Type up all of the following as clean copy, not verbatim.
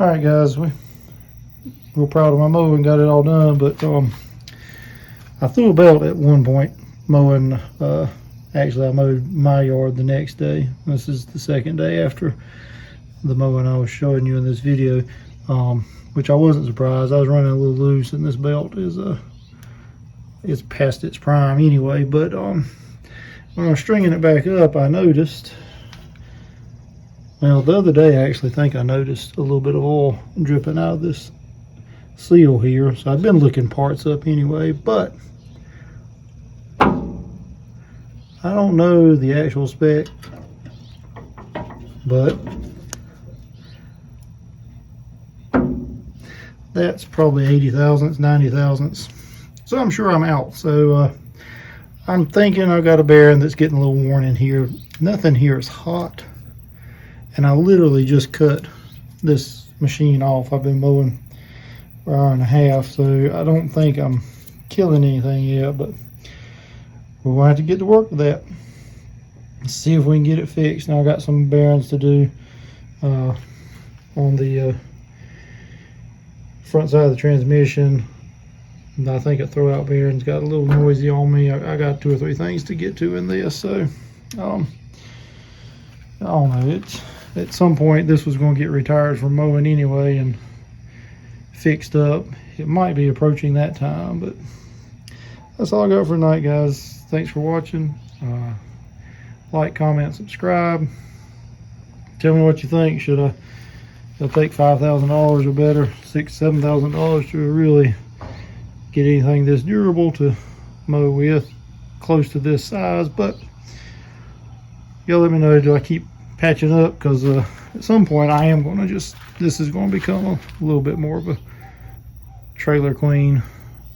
All right, guys, we're proud of my mowing, got it all done, but I threw a belt at one point mowing. Actually, I mowed my yard the next day. This is the second day after the mowing I was showing you in this video, which I wasn't surprised. I was running a little loose, and this belt is it's past its prime anyway. But when I was stringing it back up, I noticed. Well, the other day I actually think I noticed a little bit of oil dripping out of this seal here. So I've been looking parts up anyway, but I don't know the actual spec, but that's probably 80 thousandths, 90 thousandths. So I'm sure I'm out. So I'm thinking I've got a bearing that's getting a little worn in here. Nothing here is hot. And I literally just cut this machine off. I've been mowing for an hour and a half, so I don't think I'm killing anything yet, but we're going to have to get to work with that. Let's see if we can get it fixed. Now I got some bearings to do on the front side of the transmission. And I think a throwout bearing's got a little noisy on me. I got 2 or 3 things to get to in this, so I don't know. At some point this was going to get retired from mowing anyway and fixed up. It might be approaching that time, but that's all I got for tonight, guys. Thanks for watching. Like, comment, subscribe. Tell me what you think. Should I take $5,000 or better, $6,000, $7,000 to really get anything this durable to mow with, close to this size? But y'all let me know. Do I keep patching up? Because at some point I am going to this is going to become a little bit more of a trailer queen.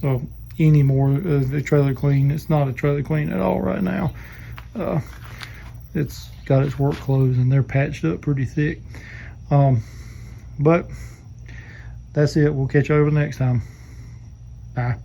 Well, any more of a trailer queen. It's not a trailer queen at all right now. It's got its work clothes and they're patched up pretty thick. But that's it. We'll catch you over next time. Bye.